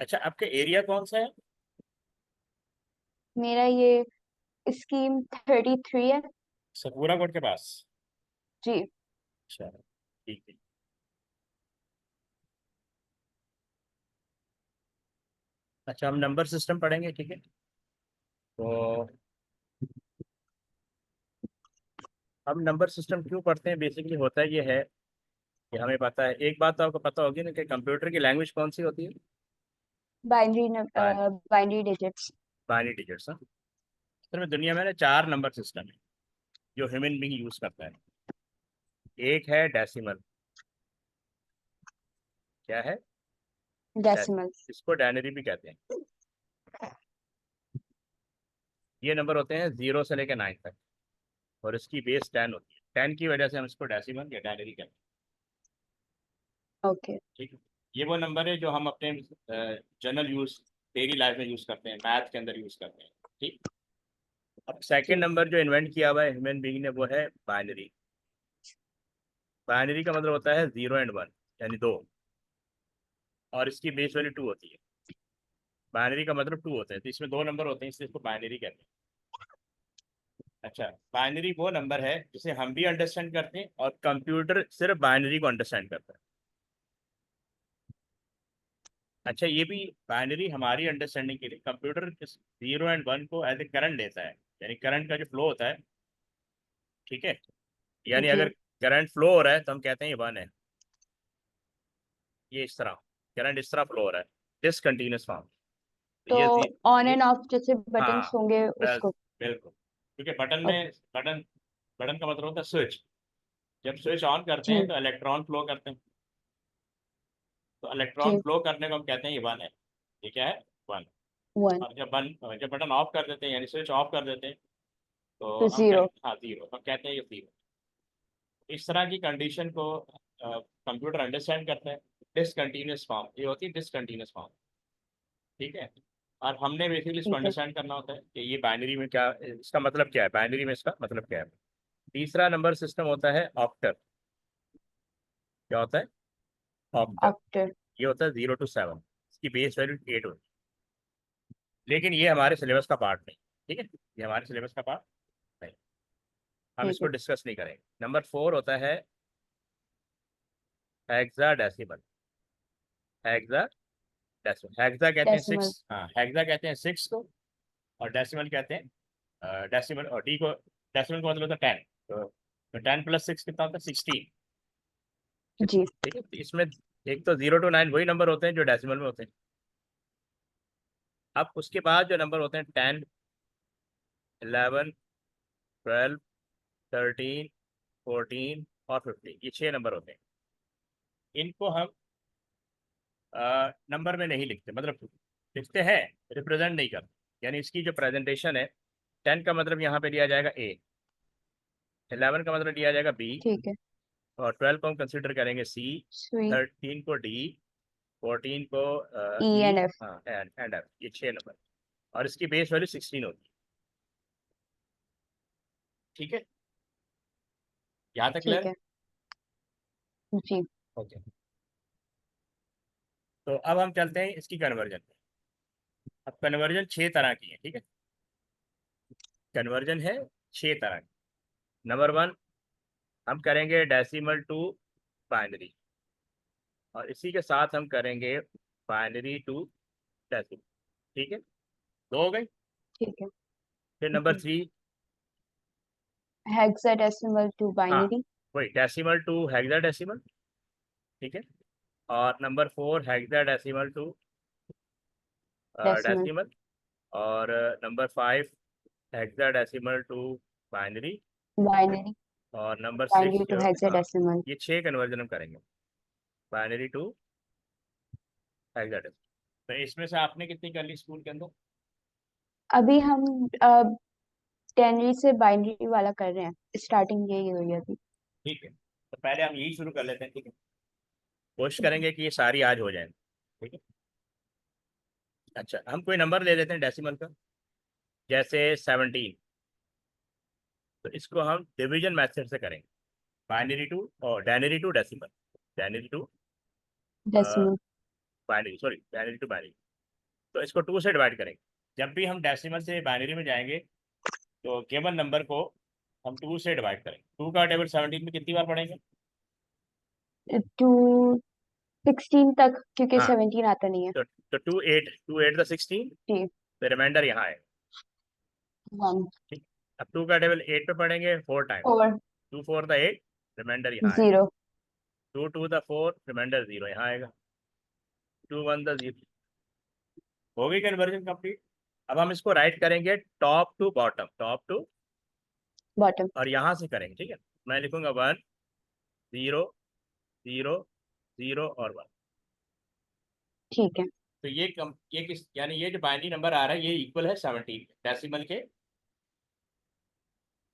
अच्छा, आपका एरिया कौन सा है? मेरा ये स्कीम 33 है। सतपुरा कोट के पास। जी। अच्छा, ठीक है। अच्छा, हम नंबर सिस्टम पढ़ेंगे, ठीक है। तो हम नंबर सिस्टम क्यों पढ़ते हैं, बेसिकली होता ये है कि हमें पता है, एक बात तो आपको पता होगी ना कि कंप्यूटर की लैंग्वेज कौन सी होती है। Binary binary. Binary digits. Binary digits. हाँ, असल में दुनिया में ना चार नंबर सिस्टम है जो ह्यूमन बींग यूज करता है। एक है डेसिमल। क्या है? डेसिमल। डेसिमल, इसको डायनरी भी कहते हैं। ये नंबर होते हैं 0 से लेकर 9 तक, और इसकी बेस 10 होती है। 10 की वजह से हम इसको डेसिमल या डायनरी कहते हैं। ओके। ठीक है। ये वो नंबर है जो हम अपने जनरल यूज, डेली लाइफ में यूज करते हैं, मैथ के अंदर यूज करते हैं। ठीक। अब सेकंड ठीक है। नंबर जो इन्वेंट किया हुआ है ह्यूमन बीइंग ने, वो है बाइनरी। बाइनरी का मतलब होता है 0 और 1, यानी दो, और इसकी बेस वैल्यू 2 होती है। बाइनरी का मतलब 2 होता है, तो इसमें दो नंबर होते हैं, इसलिए इसको बाइनरी कहते हैं। अच्छा, बाइनरी वो नंबर है जिसे हम भी अंडरस्टैंड करते हैं और कंप्यूटर सिर्फ बाइनरी को अंडरस्टैंड करता है। अच्छा, ये भी बाइनरी हमारी अंडरस्टैंडिंग के लिए कंप्यूटर 0 और 1 को एज ए करंट लेता है, यानी करंट का जो फ्लो होता है। ठीक है। यानी जी। अगर करंट फ्लो हो रहा है तो हम कहते हैं ये 1 है। ये इस तरह करंट इस तरह फ्लो हो रहा है, डिसकंटिन्यूअस फॉर्म। तो ये ऑन ये एंड ऑफ जैसे बटन्स हाँ, होंगे बस, उसको। बिल्कुल। क्योंकि बटन ओके। में बटन बटन का मतलब होता है स्विच। जब स्विच ऑन करते हैं जी। तो इलेक्ट्रॉन फ्लो करते हैं। तो इलेक्ट्रॉन जी। फ्लो करने को हम कहते हैं ये 1 है। ये क्या है? 1। वन। और जब बटन ऑफ कर देते हैं, यानी स्विच ऑफ कर देते हैं, तो तो हम जीरो। कहते, हाँ, 0, हम कहते हैं ये 0। इस तरह की कंडीशन को कंप्यूटर अंडरस्टैंड करता है। डिसकंटिन्यूअस फॉर्म, ये होती है डिसकंटिन्यूअस फॉर्म। ठीक है। और हमने बेसिकली इसको ठीक है। अंडरस्टैंड करना होता है कि ये बाइनरी में क्या, इसका मतलब क्या है, बाइनरी में इसका मतलब क्या है। तीसरा नंबर सिस्टम होता है ऑक्टल। क्या होता है? ऑक्टल। ऑक्टल। ये होता है 0 to 7। इसकी बेस वैल्यू 8 होती है, लेकिन ये हमारे सिलेबस का पार्ट नहीं। ठीक है। ये हमारे सिलेबस का पार्ट नहीं, हम ठीक इसको है। डिस्कस नहीं करेंगे। नंबर 4 होता है हेक्साडेसिमल। हेक्सा डेसिमल, हेक्सा कहते हैं डेसिमल। 6, हाँ, हेक्सा कहते हैं 6 को। और डेसिमल कहते हैं डेसिमल, और डी को, डेसिमल का मतलब होता है 10। तो 10 + 6 कितना होता है? 16। जी। ठीक है। तो इसमें एक तो 0 to 9 वही नंबर होते हैं जो डेसिमल में होते हैं। अब उसके बाद जो नंबर होते हैं 10, 11, 12, 13, 14 और 15, ये 6 नंबर होते हैं। इनको हम नंबर में नहीं लिखते, मतलब लिखते हैं, रिप्रेजेंट नहीं करते। यानी इसकी जो प्रेजेंटेशन है, 10 का मतलब यहाँ पे लिया जाएगा ए, 11 का मतलब लिया जाएगा बी, ठीक है। और 12 को हम कंसिडर करेंगे सी, स्वी। 13 को डी, 14 को ई ई, एंड एफ। हाँ, एंड एफ। ये 6 नंबर, और इसकी बेस वैल्यू 16 होती है। ठीक है। यहाँ तक ठीक क्लियर? है। जी। ओके। तो अब हम चलते हैं इसकी कन्वर्जन पे। अब कन्वर्जन 6 तरह की है, ठीक है। कन्वर्जन है 6 तरह की। नंबर 1, हम करेंगे डेसिमल टू बाइनरी, और इसी के साथ हम करेंगे बाइनरी टू डेसिमल। ठीक है, दो हो गई। ठीक है। फिर नंबर जी। 3, हेक्साडेसिमल टू हाँ, बाइनरी। वही डेसिमल टू हेक्साडेसिमल। ठीक है। और number 4, hexadecimal to decimal. Decimal. और number 5, hexadecimal to binary. Binary. और नंबर 6 बाइनरी टू जो, हाँ, हेक्साडेसिमल। ये 6 कन्वर्जन हम करेंगे, बाइनरी टू हेक्साडेसिमल। तो इसमें से आपने कितनी कर ली स्कूल के अंदर? अभी हम टेनरी से बाइनरी वाला कर रहे हैं। स्टार्टिंग यही हुई है अभी। ठीक है, तो पहले हम यही शुरू कर लेते हैं, ठीक है। कोशिश करेंगे कि ये सारी आज हो जाए, ठीक है। अच्छा, हम कोई नंबर ले लेते हैं डेसिमल का, जैसे 17। तो इसको हम डिवीजन मेथड से करेंगे, बाइनरी टू और binary to decimal, binary to decimal. Binary, sorry, binary to binary. तो इसको 2 से डिवाइड करेंगे। जब भी हम डेसिमल से बाइनरी में जाएंगे तो गिवन नंबर को हम 2 से डिवाइड करेंगे। 2 का टेबल 17 में कितनी बार पढ़ेंगे? 2 16 तक, क्योंकि हाँ, 17 आता नहीं है। तो 2 8 द 16, जी। तो रिमाइंडर यहाँ है। 1 ठीक, अब 2 का टेबल 8 पे पढ़ेंगे 4 टाइम। 4 2 4 द 8, रिमाइंडर यहाँ आएगा। 0। 2 2 द 4, रिमाइंडर 0 यहाँ आएगा। 2 1 द 0। हो गई कन्वर्जन कंप्लीट। अब हम इसको राइट करेंगे top to bottom, top to, bottom. और यहाँ से करेंगे। ठीक है, मैं लिखूंगा 1 0 0 0 और 1। ठीक है। तो ये किस, यानी ये जो बाइनरी नंबर आ रहा है ये इक्वल है 17 डेसिमल के।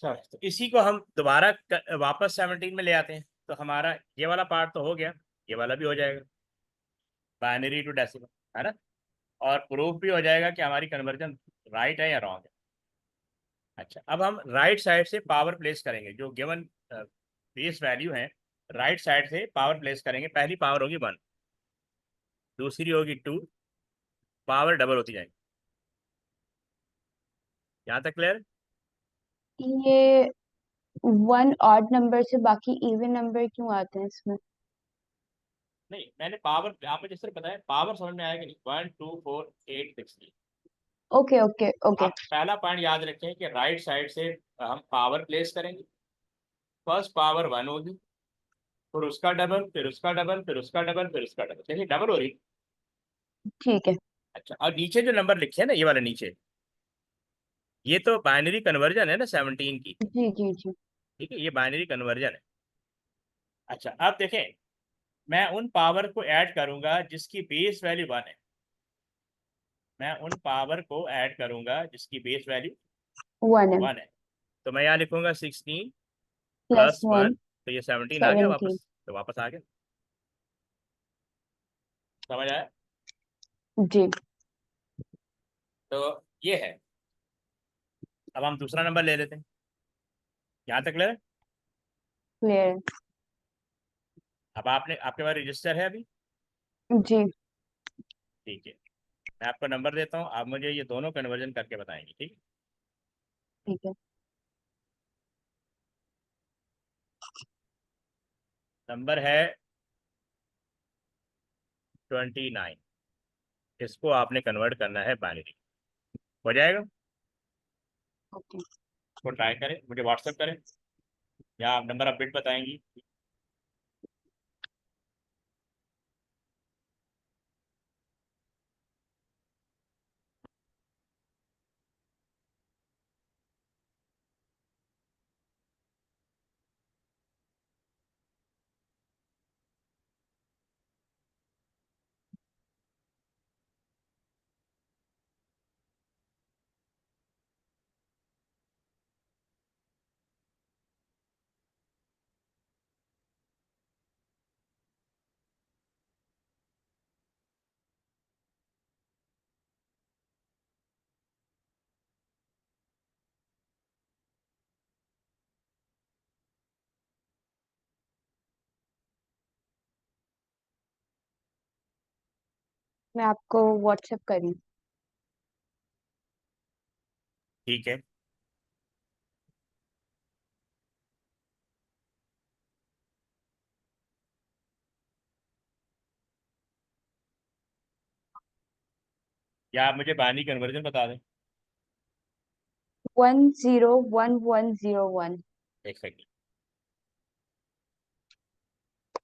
अच्छा, तो इसी को हम दोबारा वापस 17 में ले आते हैं, तो हमारा ये वाला पार्ट तो हो गया, ये वाला भी हो जाएगा, बाइनरी टू डेसिमल, है ना। और प्रूफ भी हो जाएगा कि हमारी कन्वर्जन राइट है या रॉन्ग है। अच्छा, अब हम राइट साइड से पावर प्लेस करेंगे, जो गिवन बेस वैल्यू है, राइट साइड से पावर प्लेस करेंगे। पहली पावर होगी 1, दूसरी होगी 2, पावर डबल होती जाएगी। यहाँ तक क्लियर? ये 1 ऑड नंबर से बाकी इवन नंबर क्यों आते हैं इसमें? नहीं, मैंने पावर आपको जिस तरह बताया, पावर समझ में आएगा नहीं। 1 2 4 8 16। Okay okay okay. आप पहला पॉइंट याद रखें कि राइट साइड से हम पावर प्लेस करेंगे। फर्स्ट पावर 1 होगी, फिर उसका डबल, फिर उसका डबल, फिर उसका डबल, फिर उसका डबल, देखिए डबल हो रही। ठीक है। अच्छा, और नीचे जो नंबर लिखे हैं ना, ये वाले नीचे, ये तो बाइनरी कन्वर्जन है ना 17 की। जी जी जी। ठीक है, ये बाइनरी कन्वर्जन है। अच्छा, अब देखें, मैं उन पावर को ऐड करूंगा जिसकी बेस वैल्यू 1 है। मैं उन पावर को ऐड करूंगा जिसकी बेस वैल्यू 1 है। 1 है। तो मैं यहाँ लिखूंगा 16 प्लस प्लस 1, 1 तो ये 17 आ गया 17। वापस, तो वापस आ गया। समझ आया? जी। तो ये है। अब हम दूसरा नंबर ले लेते हैं। यहाँ तक क्लियर है? क्लियर। अब आपने, आपके पास रजिस्टर है अभी? जी। ठीक है, मैं आपको नंबर देता हूँ, आप मुझे ये दोनों कन्वर्जन करके बताएंगे। ठीक है, ठीक है। नंबर है 29। इसको आपने कन्वर्ट करना है बाइनरी। हो जाएगा? ओके। इसको ट्राई करें, मुझे व्हाट्सएप करें, या आप नंबर अपडेट बताएंगी। मैं आपको व्हाट्सएप करी। ठीक है, या आप मुझे बाइनरी कन्वर्जन बता दें। 101101। एक सेकंड।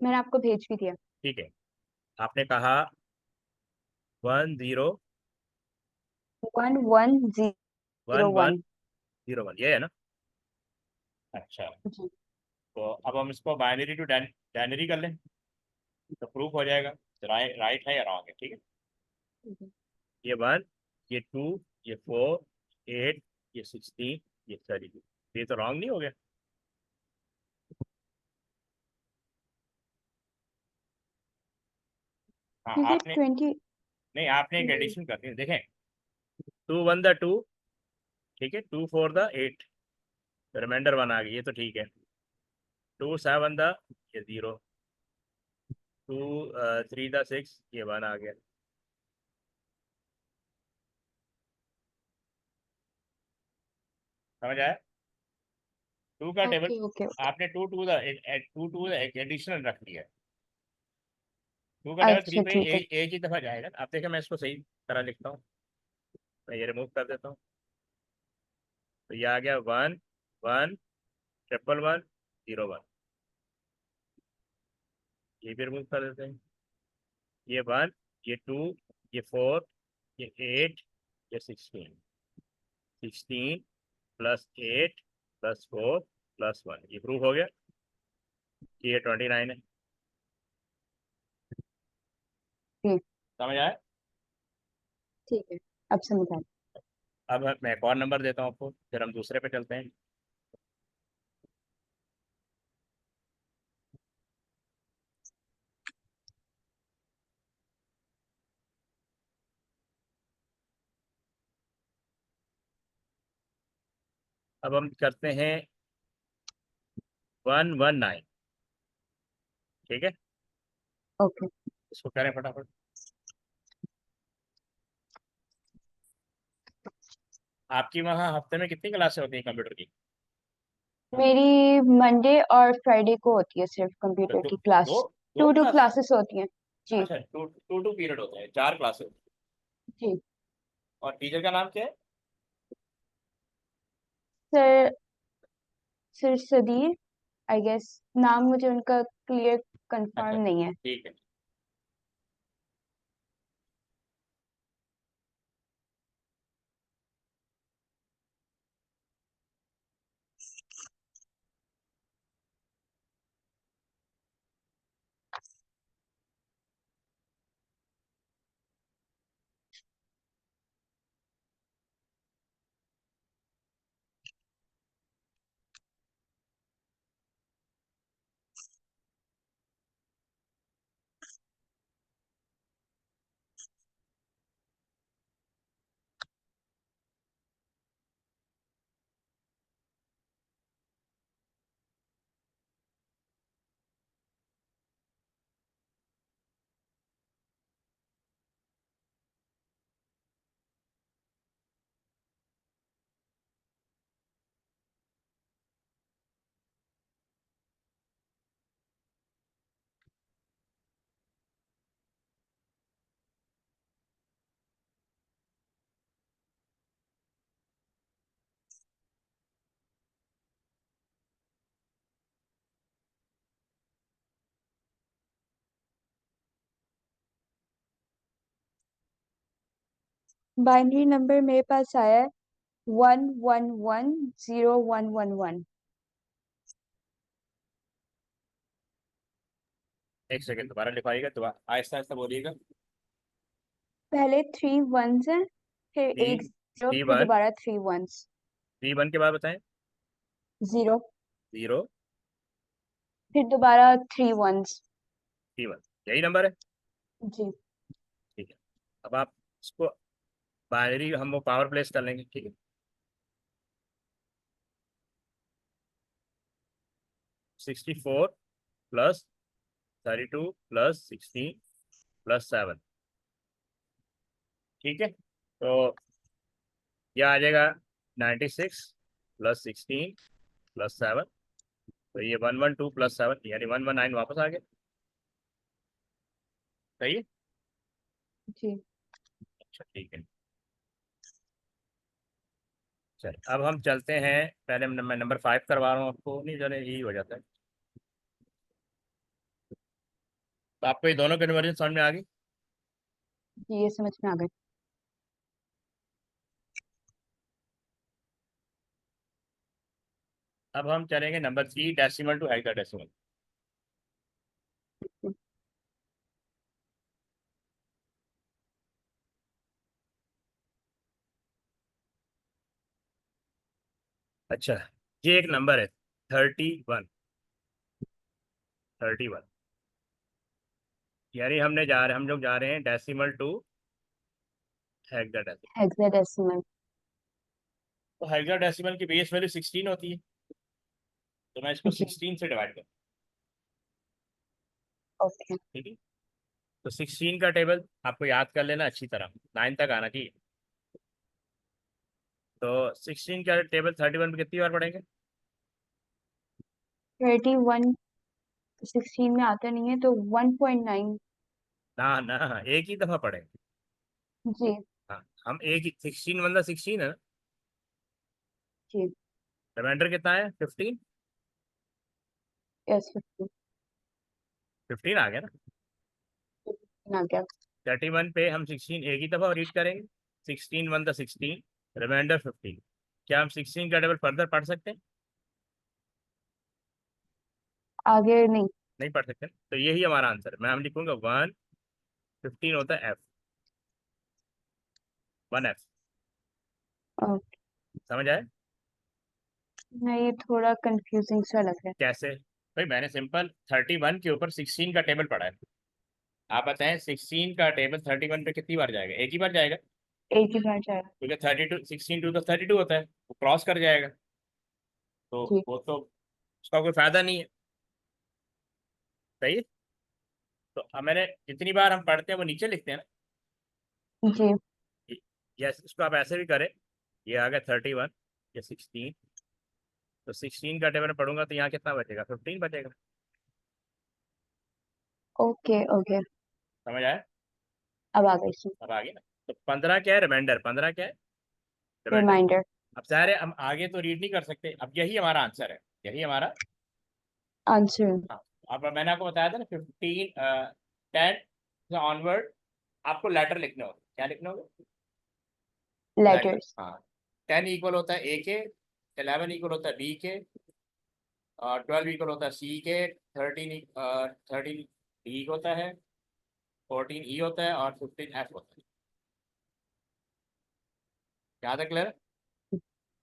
मैंने आपको भेज भी दिया। ठीक है, आपने कहा 10 1101। 1101, ये है ना? अच्छा, जी। तो अब हम इसको बाइनरी टू डाइनरी कर लें, तो प्रूफ हो जाएगा राइट है या रॉन्ग है। ठीक है, ये 1, ये 2, ये 4, 8, ये 16, ये 32, ये तो रॉन्ग नहीं हो गया? हाँ, क्योंकि आपने, 20। नहीं आपने एक एडिशन कर दी, देखें। 2 1 द 2, ठीक है, 2 4 द 8, रिमाइंडर 1 आ गई, ये तो ठीक है। 2 7 द, ये 0, 2 3 द 6, ये 1 आ गया। समझ आया? टू का टेबल ओके ओके। आपने टू एडिशनल रख लिया है। टू का टेबल थ्री अच्छा पे ठीक है। एक ही दफा जाएगा। आप देखिए मैं इसको सही तरह लिखता हूँ। मैं ये रिमूव कर देता हूँ। तो ये आ गया 1 1 ट्रिपल 1 0 1। ये भी रिमूव कर देते हैं। ये 1 ये 2 ये 4 ये 8 ये 16। 16 प्लस 8 प्लस 4 प्लस 1 ये प्रूव हो गया कि ये 29 है। ठीक। समझ आया? ठीक है, अब समझ आ गया। अब मैं एक और नंबर देता हूँ आपको, फिर हम दूसरे पे चलते हैं। अब हम करते हैं 119। ठीक है, ओके। इसको करें फटाफट। आपकी वहाँ हफ्ते में कितनी क्लासें होती हैं कंप्यूटर की? मेरी मंडे और फ्राइडे को होती है सिर्फ तो कंप्यूटर दो की दो क्लास। दो टू टू क्लास? क्लासेस होती हैं। जी। अच्छा, टू टू टू पीरियड होते हैं, 4 क्लासेस। जी। और टीचर का नाम क्या है? Sir, sir Sadir, I guess. नाम मुझे उनका क्लियर अच्छा कंफर्म नहीं है। ठीक है। बाइनरी नंबर मेरे पास आया है 1110111। एक सेकंड, दोबारा लिखवाइएगा, दोबारा आहिस्ता आहिस्ता बोलिएगा। पहले थ्री वंस हैं, फिर थ्री एक जीरो, थ्री फिर वन दोबारा थ्री वंस। 3 1 के बाद बताएं। जीरो, 0 फिर दोबारा थ्री वंस। 3 1, यही नंबर है? जी। ठीक है। अब आप इसको बाइनरी हम वो पावर प्लेस कर लेंगे, ठीक है। 64 प्लस 32 प्लस 16 प्लस 7। ठीक है, तो यह आ जाएगा 96 प्लस 16 प्लस 7। तो ये 112 प्लस 7 यानी 119 वापस आ गया। सही है। जी। अच्छा ठीक है। चल अब हम चलते हैं, पहले मैं नंबर 5 करवा रहा हूँ आपको, नहीं चले यही हो जाता है। तो आपको ये दोनों कन्वर्जन समझ में आ गई? जी, ये समझ में आ गई। अब हम चलेंगे नंबर 3 डेसिमल टू हेक्साडेसिमल। अच्छा, ये एक नंबर है 31। 31 यानी हम लोग जा रहे हैं डेसिमल टू हेक्साडेसिमल। हेक्साडेसिमल। तो हेक्साडेसिमल की बेस वैल्यू 16 होती है, तो मैं इसको जी। 16 से डिवाइड करूँ। ओके। ठीक है, तो 16 का टेबल आपको याद कर लेना अच्छी तरह, 9 तक आना चाहिए। तो 16 का टेबल 31 पे कितनी बार पढ़ेंगे? 31 16 में आता नहीं है तो 1.9। ना ना, एक ही दफा पढ़ेंगे। जी। हाँ, हम एक ही 16 मतलब 16 है ना। जी। रिमाइंडर कितना है? 15। यस 15। 15 आ गया ना। आ गया। 31 पे हम 16 एक ही दफा रीड करेंगे। 16 वन द 16, रिमाइंडर 15। क्या हम 16 का टेबल फर्दर पढ़ सकते हैं? आगे नहीं। नहीं पढ़ सकते। तो यही हमारा आंसर है। मैं हम लिखूंगा 1 15 होता है एफ, 1F। ओके। समझ आए? नहीं, ये थोड़ा कंफ्यूजिंग सा लग रहा कैसे भाई? मैंने सिंपल 31 के ऊपर 16 का टेबल पढ़ा है। आप बताएं 16 का टेबल 31 पे कितनी बार जाएगा? एक ही बार जाएगा, है। एक ही बार जाएगा। क्योंकि 32 16 टू तो 32 होता है, वो क्रॉस कर जाएगा। तो जी। वो तो उसका कोई फायदा नहीं है। सही है। तो अब मैंने जितनी बार हम पढ़ते हैं वो नीचे लिखते हैं ना। जी। या इसको आप ऐसे भी करें। ये आ गया 31, ये 16। तो 16 का टेबल पढ़ूंगा तो यहाँ कितना बचेगा? 15 बचेगा। Okay okay. समझ आया? अब आ गई सी। अब आगे ना। तो 15 क्या है? रिमाइंडर। 15 क्या है? रिमाइंडर। रिमाइंडर। अब सारे हम आगे तो रीड नहीं कर सकते, अब यही हमारा आंसर है, यही हमारा। आंसर। हाँ। अब मैंने आपको बताया था ना 15 10 ऑनवर्ड आपको लेटर लिखने होंगे। क्या लिखने होंगे? लेटर। लेटर्स। हाँ। 10 इक्वल होता है ए के, 11 इक्वल होता है बी के, और 12 इक्वल होता है सी के, 13 डी होता है, 14 ई होता है, और 15 एफ होता है। यहाँ तक क्लियर?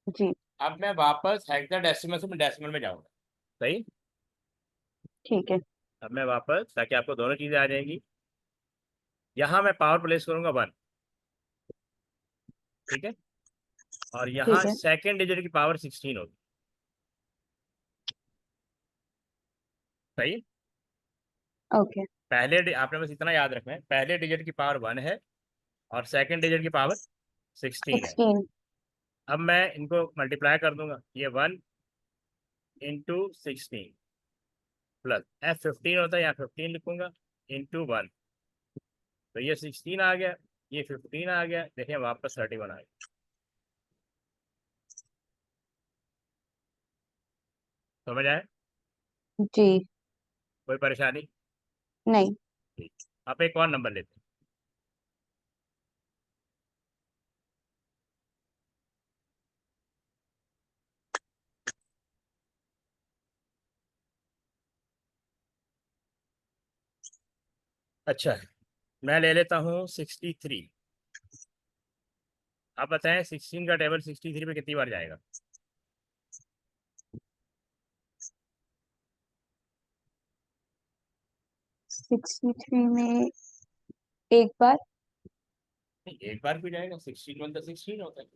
जी। अब मैं वापस हेक्साडेसिमल से मैं डेसिमल में जाऊंगा। सही। ठीक है। अब मैं वापस, ताकि आपको दोनों चीजें आ जाएंगी, यहाँ मैं पावर प्लेस करूंगा 1। ठीक है। और यहाँ ठीक है। सेकेंड डिजिट की पावर 16 होगी। सही है। ओके। आपने बस इतना याद रखना है, पहले डिजिट की पावर 1 है और सेकेंड डिजिट की पावर 16 है। 16। अब मैं इनको मल्टीप्लाई कर दूंगा, ये 1 × 16 प्लस F15 होता है, यहाँ 15 लिखूंगा, × 1। तो ये 16 आ गया, ये 15 आ गया, देखिए वापस 31 आ गया। समझ आए? जी। कोई परेशानी? नहीं। ठीक। आप एक और नंबर लेते हैं। अच्छा, मैं ले लेता हूँ 63। आप बताएं 16 का टेबल 63 पे कितनी बार जाएगा? 63 में एक बार। नहीं, एक बार भी जाएगा, 16 वन तो 16 होता है।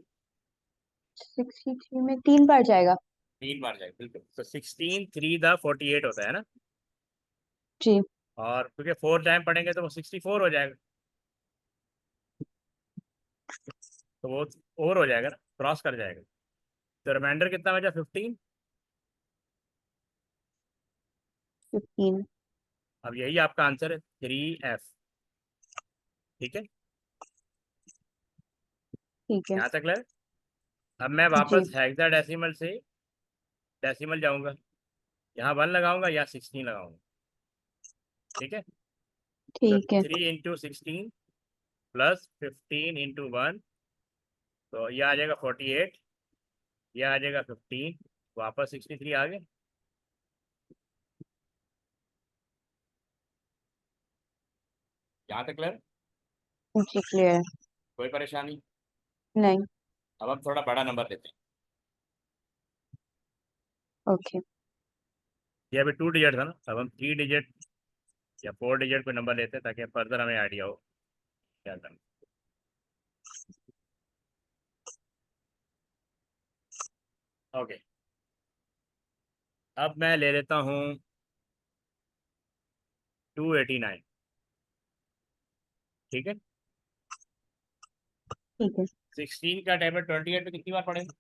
63 में 3 बार जाएगा। 3 बार जाएगा, बिल्कुल। तो 16 3 द 48 होता है ना। जी। और क्योंकि 4 टाइम पढ़ेंगे तो वो 64 हो जाएगा। तो वो ओवर हो जाएगा ना, क्रॉस कर जाएगा। तो रिमाइंडर कितना बचा? 15। 15। अब यही आपका आंसर है, 3F। ठीक है। ठीक है। यहाँ तक है। अब मैं जी। वापस हेक्साडेसिमल से डेसिमल जाऊंगा, यहाँ 1 लगाऊंगा या 16 लगाऊंगा। ठीक है। तो ठीक है। 3 × 16 प्लस 15 × 1, तो ये आ जाएगा 48, ये आ जाएगा 15, वापस 63 आ गए। यहाँ तक क्लियर? जी क्लियर। कोई परेशानी? नहीं। अब हम थोड़ा बड़ा नंबर लेते हैं। ओके। ये अभी 2 डिजिट था ना, अब हम 3 डिजिट या 4 डिजिट पे नंबर लेते हैं, ताकि फर्दर हमें आइडिया हो क्या करना। ओके। अब मैं ले लेता हूँ 289। ठीक है। ठीक है। 16 का टेबल 28 पे कितनी बार पढ़ेंगे?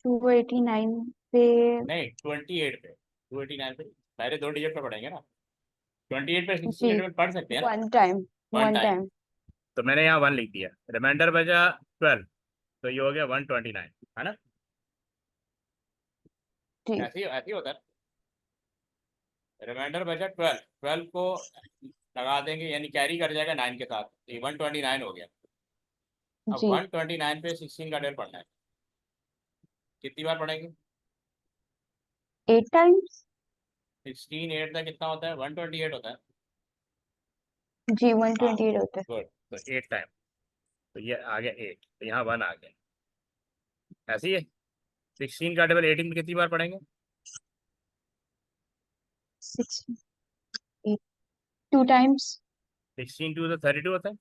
289 पे नहीं, 28 पे, 289 पे पहले दो डिजिट पे पढ़ेंगे ना। 28 पे 16 का जी टेबल पढ़ सकते हैं ना। One time. One one time. Time. तो मैंने यहाँ 1 लिख दिया, रिमाइंडर बचा 12, तो ये हो गया 129, है ना। जी ऐसे ही होता है। रिमाइंडर बचा 12, 12 को लगा देंगे यानी कैरी कर जाएगा 9 के साथ, तो ये 129 हो गया। अब जी 129 पे 16 का टेबल पढ़ना है, कितनी बार पढ़ेंगे? 8 टाइम्स। 16 8 का कितना होता है? 128 होता है। जी वन हाँ, ट्वेंटी एट होता है। गुड। तो 8 टाइम, तो ये आ गया 8, तो यहाँ 1 आ गया। ऐसे ही है। 16 का टेबल 18 में कितनी बार पढ़ेंगे? 6 2 टाइम्स। 16 2 तो 32 होता है।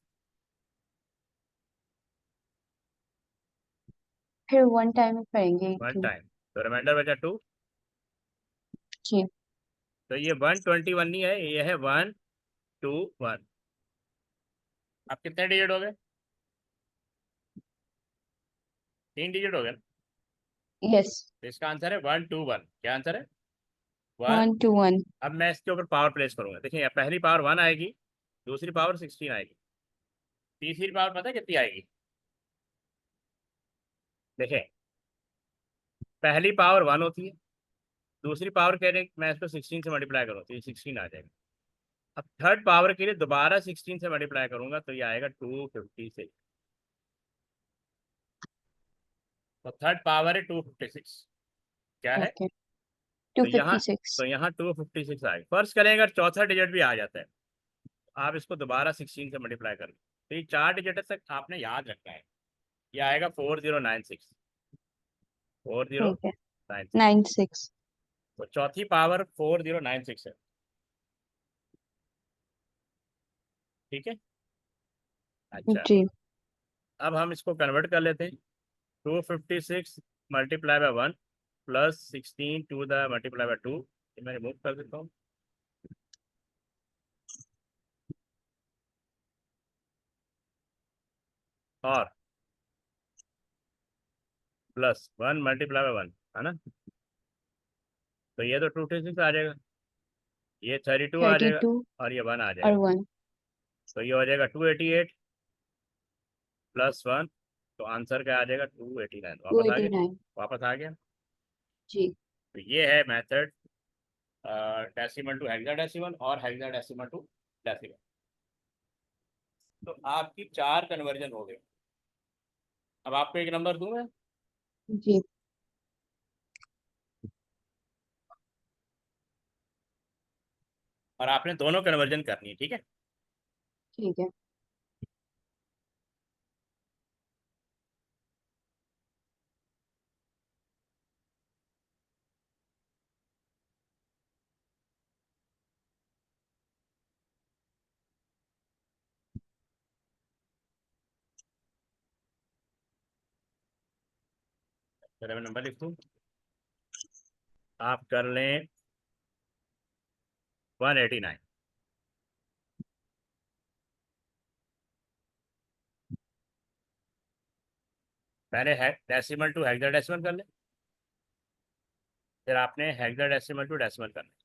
फिर वन टाइम करेंगे 1 18। टाइम, तो रिमाइंडर बचा 2। जी तो ये 121 नहीं है, ये है 121। अब कितने डिजिट हो गए? 3 डिजिट हो गए ना? यस। तो इसका आंसर है 121। क्या आंसर है? वन। 1 to 1। अब मैं इसके ऊपर पावर प्लेस करूंगा, देखिए पहली पावर 1 आएगी, दूसरी पावर 16 आएगी, तीसरी पावर पता है कितनी आएगी? देखिए, पहली पावर 1 होती है, दूसरी पावर कह रहे हैं कि मैं इसको 16 से मल्टीप्लाई करूँ तो ये 16 आ जाएगा। अब थर्ड पावर के लिए दोबारा 16 से मल्टीप्लाई करूंगा तो ये आएगा 256। तो थर्ड पावर है 256। क्या है? ओके। टू तो यहाँ फिफ्टी सिक्स तो यहाँ 256 आएगा। फर्ज करें अगर चौथा डिजिट भी आ जाता है, तो आप इसको दोबारा 16 से मल्टीप्लाई कर लो, तो ये 4 डिजिट तक आपने याद रखना है। ये आएगा 4096। फोर जीरो ठीक है। Nine six 96। तो चौथी पावर 4096 है। ठीक है। अच्छा, जी अब हम इसको कन्वर्ट कर लेते हैं। 256 multiply by 1 plus 16 to the multiply by 2, मैं रिमूव कर देता हूँ। और प्लस 1 मल्टीप्लाई बाय 1, है ना। तो ये तो 256 आ जाएगा, ये 32 आ थर्टी जाएगा, टू और ये 1 आ और जाएगा। 1। तो ये हो जाएगा 288 प्लस 1, तो आंसर क्या आ जाएगा? 289। टू वापस आ एटी गया। नाइन वापस आ गया। जी तो ये है मेथड, डेसिमल टू हेक्साडेसिमल और हेक्साडेसिमल टू डेसिमल। तो आपकी 4 कन्वर्जन हो गए। अब आपको एक नंबर दूं मैं, जी और आपने दोनों कन्वर्जन करनी है, ठीक है। ठीक है। चलो मैं नंबर लिख दूं, आप कर लें 189। पहले है डेसिमल टू हेक्साडेसिमल कर लें, फिर आपने हेक्साडेसिमल टू डेसिमल करना है।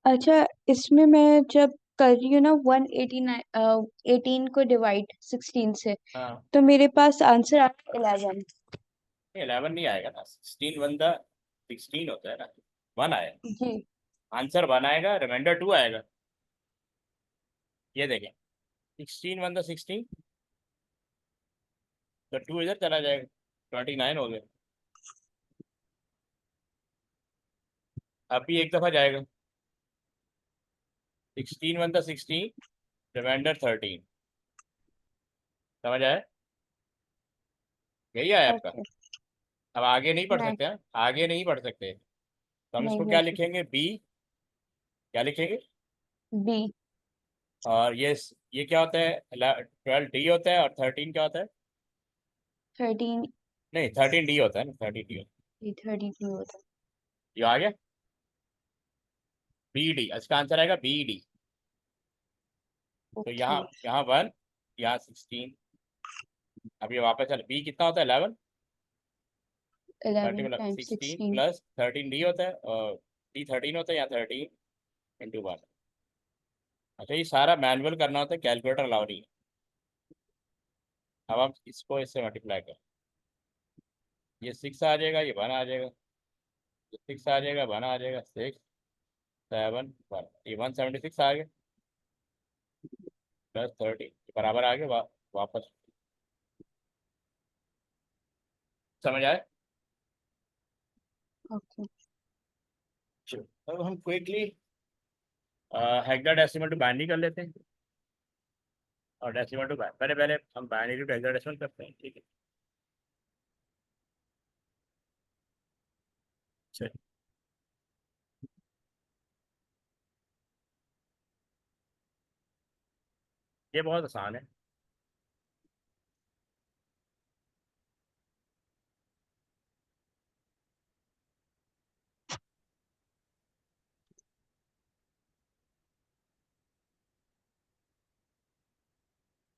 अच्छा, इसमें मैं जब कर रही हूँ ना 189 18 को डिवाइड 16 से, हाँ, तो मेरे पास आंसर आ 11। 11 नहीं आएगा ना, 16 वन द 16 होता है ना, वन आएगा। जी। आंसर वन आएगा, रिमाइंडर टू आएगा। ये देखें, 16 वन द 16, तो टू इधर चला जाएगा, 29 हो गया। अभी एक दफा जाएगा, 16 वन द 16, रिमाइंडर 13। समझ आया? यही आया आपका। ओके। अब आगे नहीं पढ़ नहीं, सकते हैं, आगे नहीं पढ़ सकते, तो हम नहीं इसको क्या मुझे। लिखेंगे, बी। क्या लिखेंगे? बी। और ये क्या होता है, 12 डी होता है, और 13 क्या होता है? 13। नहीं, 13 डी होता है ना, 13 डी होता 32 होता है। ये आ गया, बी डी, इसका आंसर आएगा बी डी। है। तो ओके। यहाँ यहाँ वन, यहाँ 16। अब ये वापस चल, बी कितना होता है, 11। 30 11 मतलब टाइम्स 16 16। प्लस 13 डी होता है, और डी 13 होता है, या 13 × 1। अच्छा, ये सारा मैनुअल करना होता है, कैलकुलेटर अलाउ नहीं है। अब हम इसको इससे मल्टीप्लाई करें, ये 6 आ जाएगा, ये 1 आ जाएगा, ये 6 आ जाएगा, 1 आ जाएगा, 6 7 1, ये 176 आ गया, प्लस 30 बराबर आ गया, वापस। समझ आए? ओके। चलो, अब हम क्विकली हेक्साडेसिमल टू बाइनरी कर लेते हैं, और डेसिमल टू पहले पहले हम बाइनरी टू हेक्साडेसिमल करते हैं, ठीक है? चलिए, ये बहुत आसान है।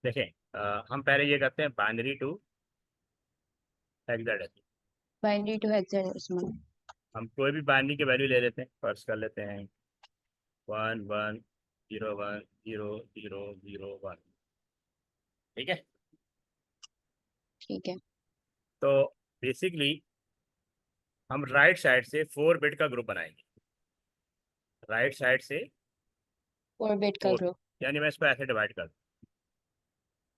देखें, हम पहले ये करते हैं binary to hexadecimal. Binary to hexadecimal. हम कोई भी बाइनरी की वैल्यू ले लेते हैं, फर्स्ट कर लेते हैं 1 1 0 1 0 0 0 1, ठीक है? ठीक है। तो बेसिकली हम राइट साइड से 4 बिट का ग्रुप बनाएंगे, राइट साइड से 4 बिट का 4, ग्रुप। यानी मैं इसको ऐसे डिवाइड कर दूं,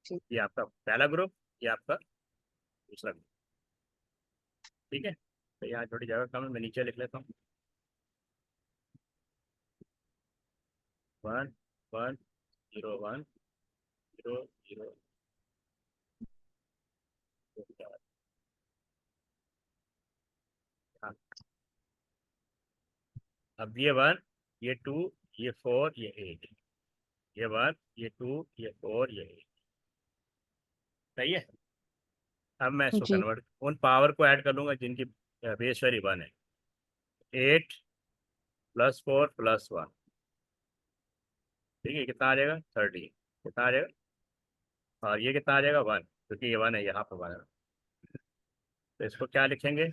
ठीक। ये आपका पहला ग्रुप, ये आपका दूसरा ग्रुप, ठीक है? तो यहाँ थोड़ी जगह कम है, मैं नीचे लिख लेता हूँ 1 1 0 1 0 0। हाँ, अब ये 1, ये 2, ये 4, ये 8, ये 1, ये 2, ये 4, ये 8, सही है? अब मैं इसको जी। कन्वर्ट उन पावर को ऐड कर लूंगा जिनकी बेस वैल्यू 1 है। 8 प्लस 4 प्लस 1, ठीक है? कितना आ जाएगा, 30। कितना आ जाएगा? और ये कितना आ जाएगा, 1, क्योंकि ये 1 है, यहाँ पर 1 है। तो इसको क्या लिखेंगे,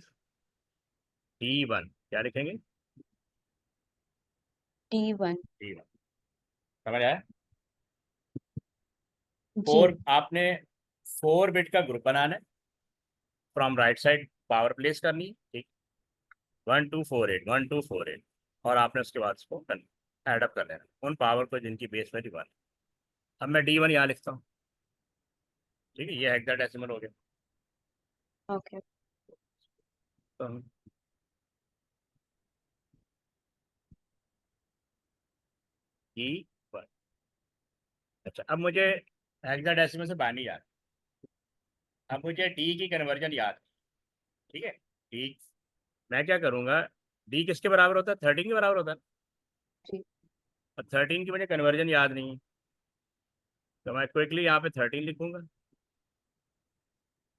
D1। क्या लिखेंगे, D1। D1। समझ आया? जी। फोर आपने 4 बिट का ग्रुप बनाना है, from right side power place करनी है, ठीक? 1248 1248, और आपने उसके बाद उसको एडअप कर लेना उन पावर को जिनकी बेस वैल्यू 1। अब मैं D1 यहाँ लिखता हूँ, ठीक है? ये हेक्साडेसिमल हो गया। ओके। तो हम D1। अच्छा, अब मुझे हेक्साडेसिमल से बानी याद, अब मुझे डी की कन्वर्जन याद, ठीक है? डी, मैं क्या करूँगा, डी किसके बराबर होता है, 13 के बराबर होता है, जी। और 13 की मुझे कन्वर्जन याद नहीं है, तो मैं क्विकली यहाँ पे 13 लिखूंगा।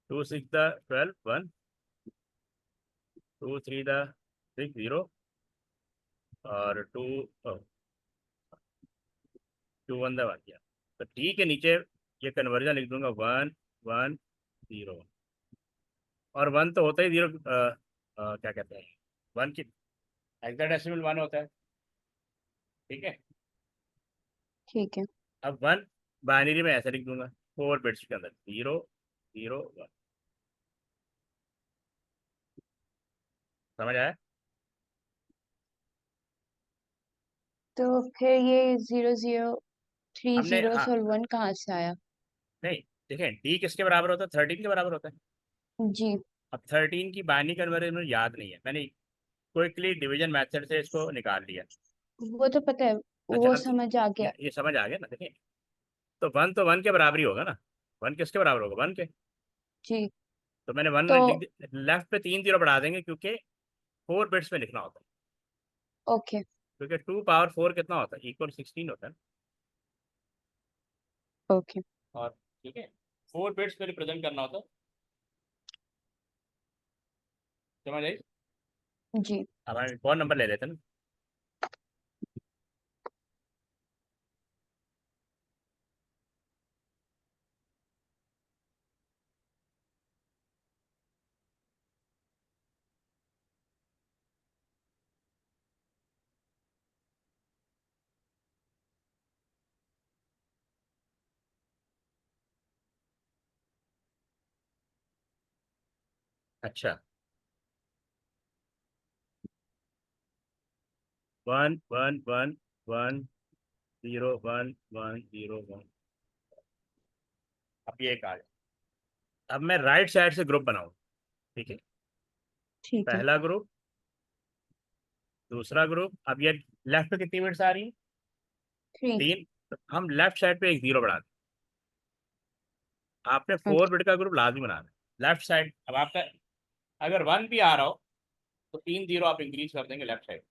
2 6 द 12 1, 2 3 द 6 0, और 2 1 द 1 किया। तो डी के नीचे ये कन्वर्जन लिख दूंगा 1 1 0, और 1 तो होता ही 0, क्या कहते हैं, 1 की हेक्साडेसिमल 1 होता है, ठीक है। ठीक है। अब वन बाइनरी में ऐसे लिख दूंगा, 4 बिट्स के अंदर, 0 0 1। समझ आया? तो फिर ये 0 0 3 हमने जीरोस हाँ, और 1 कहाँ से आया? नहीं, देखें डी किसके बराबर होता है, 13 के बराबर होता है। जी, अब 13 की बाइनरी कन्वर्जन मुझे याद नहीं है, मैंने क्विकली डिवीजन मेथड से इसको निकाल लिया। वो तो पता है, अच्छा वो अब समझ आ गया। ये समझ आ गया ना, देखिए, तो वन के बराबर ही होगा ना। वन किसके बराबर होगा, वन के। जी। तो मैंने वन तो लिख, लेफ्ट पे 3 0 बढ़ा देंगे, क्योंकि 4 बिट्स में लिखना होता है। ओके। क्योंकि 2 पावर 4 कितना होता है, इक्वल 16 होता है। ओके। और ठीक है, 4 बिट्स में रिप्रेजेंट करना होता है। समझ आई? जी। अब हम कौन नंबर ले लेते हैं ना। अच्छा, 1 1 1 1 0 1 1 0 1। अब ये एक आ गया। अब मैं राइट साइड से ग्रुप बनाऊं। ठीक है, ठीक है। पहला ग्रुप, दूसरा ग्रुप। अब ये लेफ्ट पे कितनी बिट्स आ रही हैं, 3। 3। तो हम लेफ्ट साइड पे एक 0 बढ़ा दें। आपने फोर ओके। बिट का ग्रुप लाजमी बनाना है लेफ्ट साइड। अब आपका अगर 1 भी आ रहा हो, तो 3 0 आप इंक्रीज कर देंगे लेफ्ट साइड।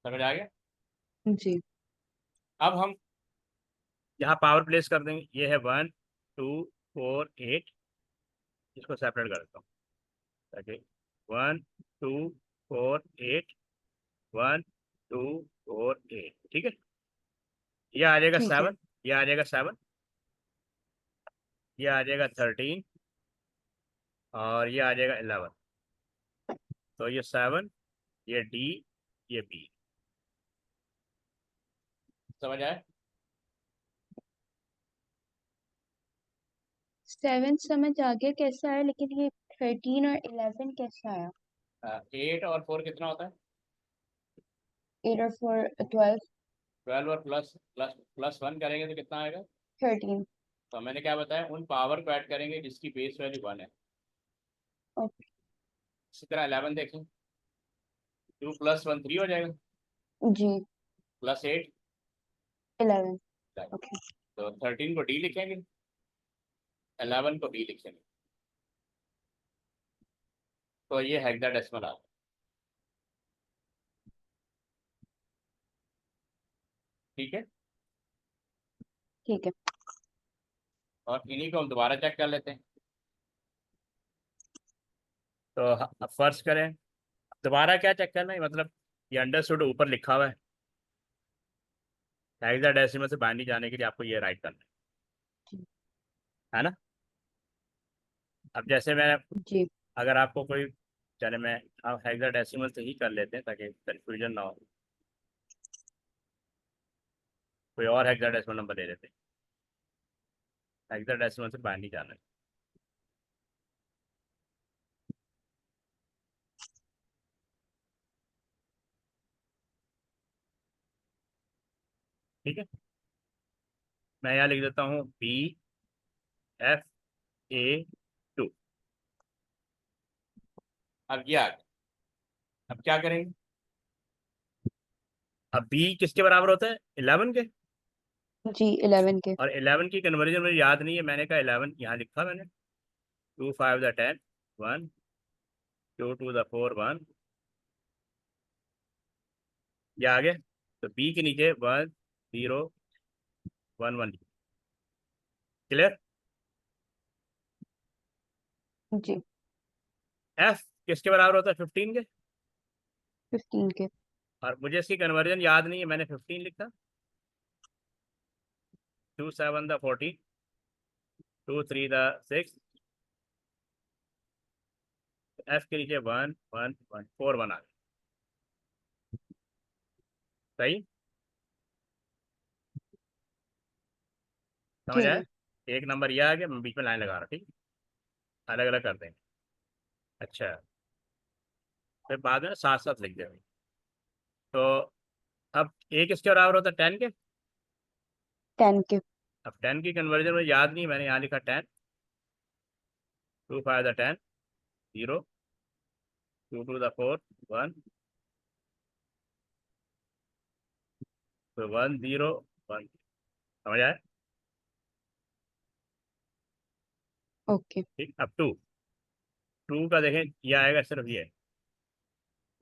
समझ आ गया? जी। अब हम यहाँ पावर प्लेस कर देंगे, ये है 1 2 4 8। इसको सेपरेट कर देता हूँ ताकि 1 2 4 8, 1 2 4 8। ठीक है, ये आ जाएगा ठीक है। 7, ये आ जाएगा 7, ये आ जाएगा 13, और ये आ जाएगा 11। तो ये 7, ये डी, ये बी। समझ आए? 7 समझ आ गया कैसे आया, लेकिन ये 13 और 11 कैसे आया? 8 और 4 कितना होता है, 8 और 4 12। 12, और प्लस प्लस प्लस 1 करेंगे तो कितना आएगा। 13। तो मैंने क्या बताया, उन पावर को ऐड करेंगे जिसकी बेस वैल्यू 1 है। ओके। इसी तरह 11 देखें, 2 + 1 3 हो जाएगा, जी। +8। 11। ओके। तो 13 को डी लिखेंगे, 11 को बी लिखेंगे। तो ये हेक्साडेसिमल आ गया। ठीक है, ठीक है। और इन्हीं को हम दोबारा चेक कर लेते हैं। तो अब फर्स्ट करें, दोबारा क्या चेक करना है, मतलब ये अंडरस्टूड ऊपर लिखा हुआ है, हेक्साडेसिमल से बाइनरी जाने के लिए आपको ये राइट करना है ना। अब जैसे मैं, जी। अगर आपको कोई, चले मैं, आप हेक्साडेसिमल से ही कर लेते हैं ताकि कंफ्यूजन ना हो। कोई और हेक्साडेसिमल नंबर ले लेते हैं, हेक्साडेसिमल से बाइनरी जाना है। ठीक है, मैं यहाँ लिख देता हूँ BFA2। अब ये आ गया। अब क्या करेंगे, अब बी किसके बराबर होता है, 11 के। जी, 11 के। और 11 की कन्वर्जन मुझे याद नहीं है, मैंने कहा 11 यहाँ लिखा मैंने, 2 5 10 1, 2 2 4 1। ये आ गया। तो बी के नीचे 1 0 1 1। क्लियर? जी। एफ किसके बराबर होता है, 15 के। 15 के। और मुझे इसकी कन्वर्जन याद नहीं है, मैंने 15 लिखा। 2 7 14, 2 3 6। एफ के नीचे 1 1 1 4 1 आ गया। सही, समझ ठीक आया। है। एक नंबर ये आ गया, मैं बीच में लाइन लगा रहा हूँ, ठीक, अलग अलग कर देंगे। अच्छा, फिर बाद में साथ साथ लिख देंगे। तो अब एक किसके बराबर होता है, 10 के। 10 के। अब 10 की कन्वर्जन मुझे याद नहीं, मैंने यहाँ लिखा 10, 2 5 10, 0, 2 2 4 1, तो 1 0 1, समझ आया। ओके। ठीक, अब टू, टू का देखें ये आएगा सिर्फ ये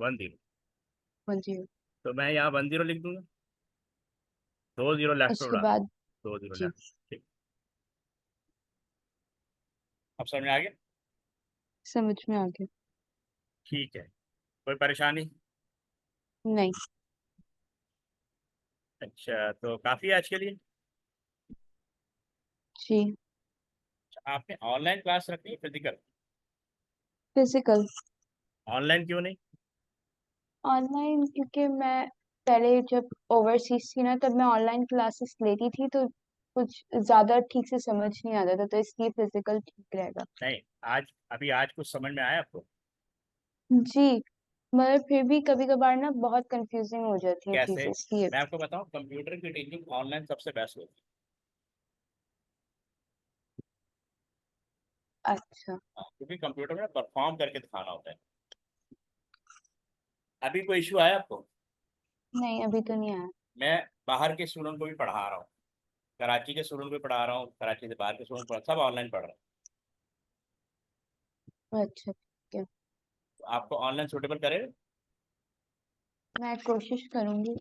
1 0, 1 0। तो मैं यहाँ 1 0 लिख दूंगा, 2 0 लेफ्ट उसके उड़ा, बाद। 2 0 जी। लेफ्ट। ठीक, अब समझ में आ गया। समझ में आ गया। ठीक है, कोई परेशानी। नहीं। अच्छा, तो काफ़ी है आज के लिए। जी। आपने ऑनलाइन क्लास रखनी है फिजिकल, फिजिकल। ऑनलाइन क्यों नहीं। ऑनलाइन क्योंकि मैं पहले जब ओवरसीज थी ना तब मैं ऑनलाइन क्लासेस लेती थी तो कुछ ज्यादा ठीक से समझ नहीं आता था, तो इसलिए फिजिकल ठीक रहेगा। नहीं, आज अभी आज कुछ समझ में आया आपको। जी। मगर फिर भी कभी कभार ना बहुत कंफ्यूजिंग हो जाती है कैसे, चीजें, इसलिए। मैं आपको बताऊं, कंप्यूटर की टीचिंग ऑनलाइन सबसे बेस्ट होती अच्छा। है। हाँ, क्योंकि कंप्यूटर में परफॉर्म करके दिखाना होता है। अभी कोई इशू आया आपको। नहीं, अभी तो नहीं आया। मैं बाहर के स्टूडेंट को भी पढ़ा रहा हूँ, कराची के स्टूडेंट को भी पढ़ा रहा हूँ, कराची से बाहर के स्टूडेंट पढ़ा, सब ऑनलाइन पढ़ रहे हैं। अच्छा, ठीक है। तो आपको ऑनलाइन सूटेबल करेगा। मैं कोशिश करूंगी।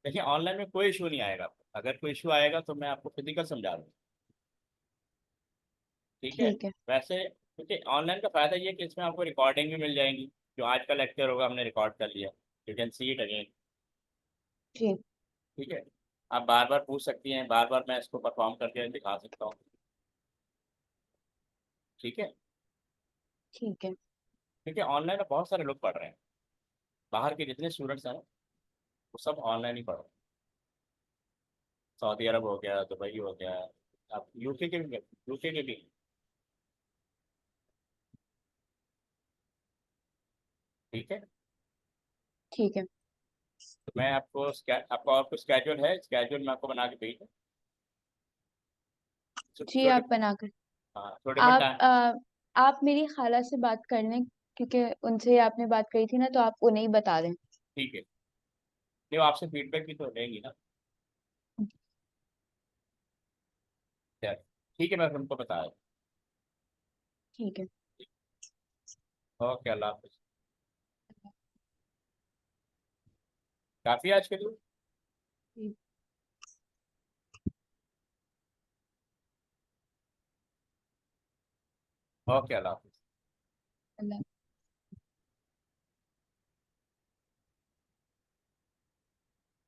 देखिए, ऑनलाइन में कोई इशू नहीं आएगा आपको, अगर कोई इशू आएगा तो मैं आपको फिजिकल समझा दूँ। ठीक है। ठीक है। वैसे क्योंकि ऑनलाइन का फायदा ये है कि इसमें आपको रिकॉर्डिंग भी मिल जाएंगी, जो आज का लेक्चर होगा हमने रिकॉर्ड कर लिया, you can see it again. जी। ठीक है, आप बार बार पूछ सकती हैं, बार बार मैं इसको परफॉर्म करके दिखा सकता हूँ। ठीक है, ठीक है। क्योंकि ऑनलाइन में बहुत सारे लोग पढ़ रहे हैं, बाहर के जितने स्टूडेंट्स हैं वो सब ऑनलाइन ही पढ़ रहे हैं। सऊदी अरब हो गया, दुबई हो गया, आप यूके के भी, यूके के भी। ठीक है, ठीक है। तो मैं आपको आपको और कुछ स्केड्यूल है, स्केड्यूल मैं आपको बना के भेज दूँ। जी, छोटे, आप बनाकर। हाँ छोटे बट आप टाइम। आप मेरी खाला से बात कर लें, क्योंकि उनसे आपने बात करी थी ना, तो आप उन्हें ही बता दें। ठीक है, नहीं वो आपसे फीडबैक भी तो लेंगी ना। चल, ठीक है, मैं फिर उनको बता दूँ। ठीक है। ओके, अल्लाह हाफिज। काफ़ी है आज के लिए। जी। ओके, अल्लाह हाफिज। अल्लाह।